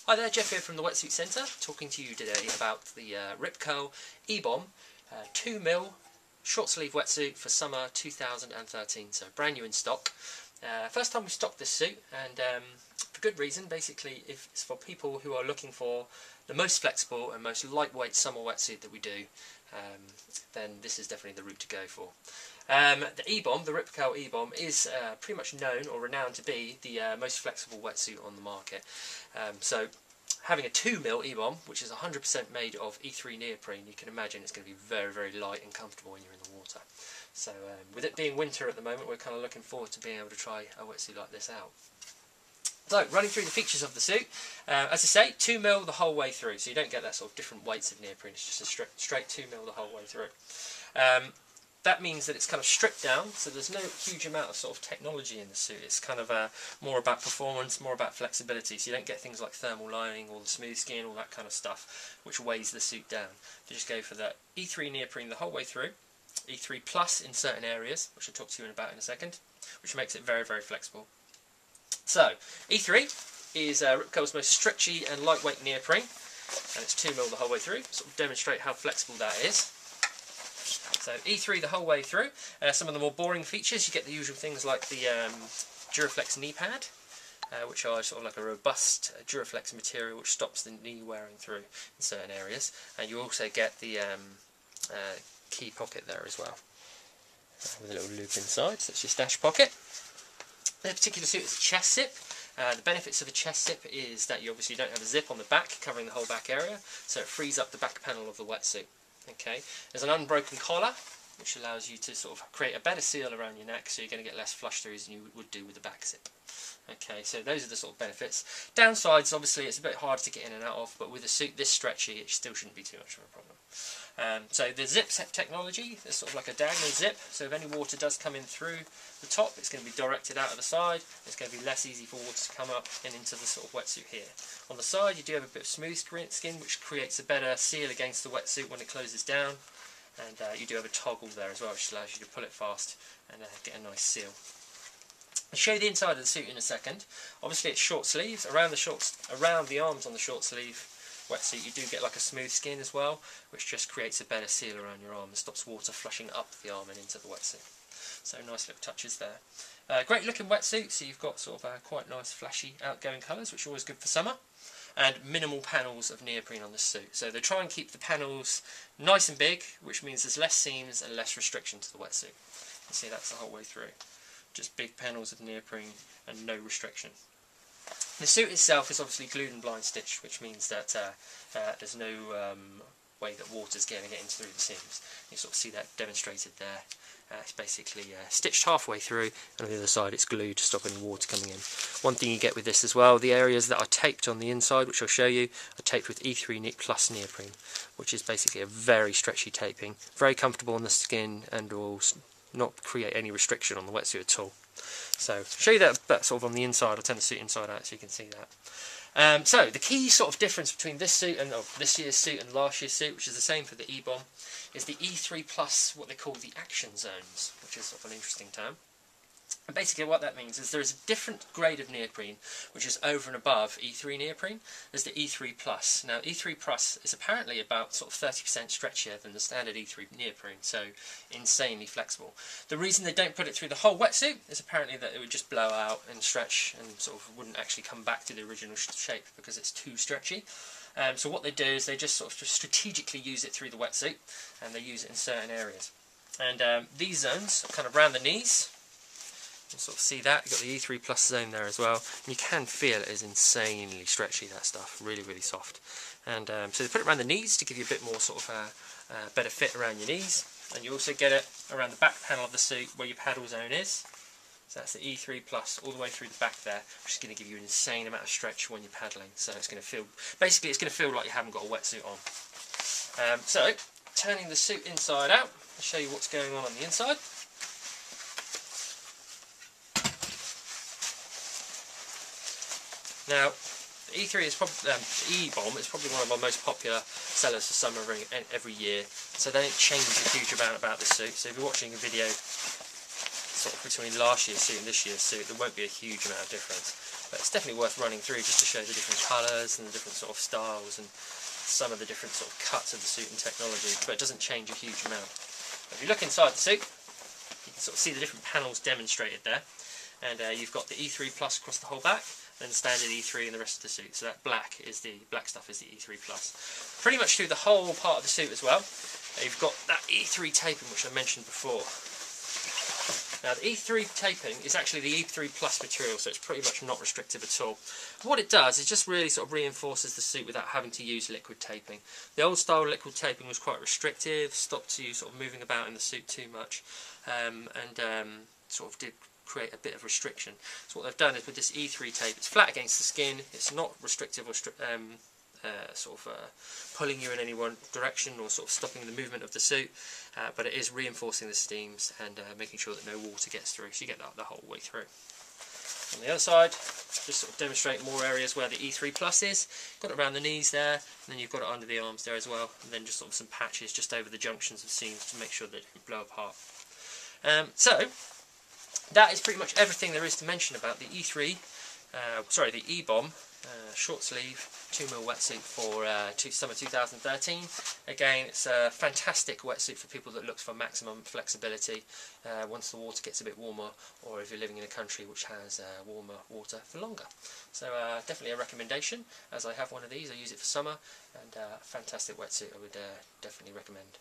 Hi there, Jeff here from the Wetsuit Centre, talking to you today about the Rip Curl E-Bomb 2mm short sleeve wetsuit for summer 2013, so brand new in stock. First time we stocked this suit, and for good reason. Basically, if it's for people who are looking for the most flexible and most lightweight summer wetsuit that we do, then this is definitely the route to go for. The E-Bomb, the Rip Curl E-Bomb, is pretty much known or renowned to be the most flexible wetsuit on the market. So having a 2mm E-Bomb, which is 100% made of E3 neoprene, you can imagine it's going to be very, very light and comfortable when you're in the water. So with it being winter at the moment, we're kind of looking forward to being able to try a wetsuit like this out. So, running through the features of the suit, as I say, 2mm the whole way through, so you don't get that sort of different weights of neoprene, it's just a straight 2mm the whole way through. That means that it's kind of stripped down, so there's no huge amount of sort of technology in the suit. It's kind of more about performance, more about flexibility, so you don't get things like thermal lining or the smooth skin, all that kind of stuff, which weighs the suit down. You just go for the E3 neoprene the whole way through, E3 plus in certain areas, which I'll talk to you about in a second, which makes it very, very flexible. So, E3 is Rip Curl's most stretchy and lightweight neoprene, and it's 2mm the whole way through, sort of demonstrate how flexible that is. So E3 the whole way through. Some of the more boring features, you get the usual things like the Duraflex knee pad, which are sort of like a robust Duraflex material which stops the knee wearing through in certain areas. And you also get the key pocket there as well, with a little loop inside, so it's your stash pocket. This particular suit is a chest zip. The benefits of a chest zip is that you obviously don't have a zip on the back covering the whole back area, so it frees up the back panel of the wetsuit. Okay, there's an unbroken collar, which allows you to sort of create a better seal around your neck, so you're going to get less flush throughs than you would do with the back zip. Okay, so those are the sort of benefits. Downsides, obviously, it's a bit harder to get in and out of, but with a suit this stretchy, it still shouldn't be too much of a problem. So the zip technology, there's sort of like a diagonal zip, so if any water does come in through the top, it's going to be directed out of the side. It's going to be less easy for water to come up and into the sort of wetsuit here. On the side, you do have a bit of smooth skin, which creates a better seal against the wetsuit when it closes down, and you do have a toggle there as well, which allows you to pull it fast and get a nice seal. I'll show you the inside of the suit in a second. Obviously it's short sleeves. Around the arms on the short sleeve wetsuit you do get like a smooth skin as well, which just creates a better seal around your arm and stops water flushing up the arm and into the wetsuit. So nice little touches there. Great looking wetsuit, so you've got sort of quite nice flashy outgoing colours, which are always good for summer. And minimal panels of neoprene on this suit. So they try and keep the panels nice and big, which means there's less seams and less restriction to the wetsuit. You see that's the whole way through. Just big panels of neoprene and no restriction. The suit itself is obviously glued and blind stitched, which means that there's no way that water's going to get in through the seams. You sort of see that demonstrated there. It's basically stitched halfway through, and on the other side it's glued to stop any water coming in. One thing you get with this as well, the areas that are taped on the inside, which I'll show you, are taped with E3 plus neoprene, which is basically a very stretchy taping, very comfortable on the skin and will not create any restriction on the wetsuit at all. So I'll show you that sort of on the inside. I'll turn the suit inside out so you can see that. So the key sort of difference between this suit and this year's suit and last year's suit, which is the same for the E-Bomb, is the E3 plus what they call the action zones, which is sort of an interesting term. And basically what that means is there is a different grade of neoprene which is over and above E3 neoprene. There's the E3 plus. Now E3 plus is apparently about sort of 30% stretchier than the standard E3 neoprene, so insanely flexible. The reason they don't put it through the whole wetsuit is apparently that it would just blow out and stretch and sort of wouldn't actually come back to the original shape because it's too stretchy. So what they do is they just sort of strategically use it through the wetsuit, and they use it in certain areas. And these zones are kind of round the knees. You sort of see that, you've got the E3 plus zone there as well, and you can feel it is insanely stretchy, that stuff, really, really soft. And so they put it around the knees to give you a bit more sort of better fit around your knees, and you also get it around the back panel of the suit where your paddle zone is. So that's the E3 plus all the way through the back there, which is going to give you an insane amount of stretch when you're paddling. So it's going to feel, basically it's going to feel like you haven't got a wetsuit on. So turning the suit inside out, I'll show you what's going on the inside. Now, the E3 is probably E-Bomb is probably one of our most popular sellers for summer every year, so they don't change a huge amount about the suit. So if you're watching a video sort of between last year's suit and this year's suit, there won't be a huge amount of difference. But it's definitely worth running through just to show the different colours and the different sort of styles and some of the different sort of cuts of the suit and technology, but it doesn't change a huge amount. If you look inside the suit, you can sort of see the different panels demonstrated there, and you've got the E3 Plus across the whole back, and the standard E3 and the rest of the suit. So that black stuff is the E3 Plus. Pretty much through the whole part of the suit as well, you've got that E3 taping which I mentioned before. Now the E3 taping is actually the E3 Plus material, so it's pretty much not restrictive at all. What it does is just really sort of reinforces the suit without having to use liquid taping. The old style liquid taping was quite restrictive, stopped you sort of moving about in the suit too much, and sort of did create a bit of restriction. So what they've done is with this E3 tape, it's flat against the skin, it's not restrictive or pulling you in any one direction or sort of stopping the movement of the suit, but it is reinforcing the seams and making sure that no water gets through, so you get that the whole way through. On the other side, just sort of demonstrate more areas where the E3 Plus is. Got it around the knees there, and then you've got it under the arms there as well, and then just sort of some patches just over the junctions of seams to make sure that it don't blow apart. So that is pretty much everything there is to mention about the the E-Bomb short sleeve 2mm wetsuit for summer 2013. Again, it's a fantastic wetsuit for people that look for maximum flexibility once the water gets a bit warmer, or if you're living in a country which has warmer water for longer. So definitely a recommendation, as I have one of these. I use it for summer, and a fantastic wetsuit I would definitely recommend.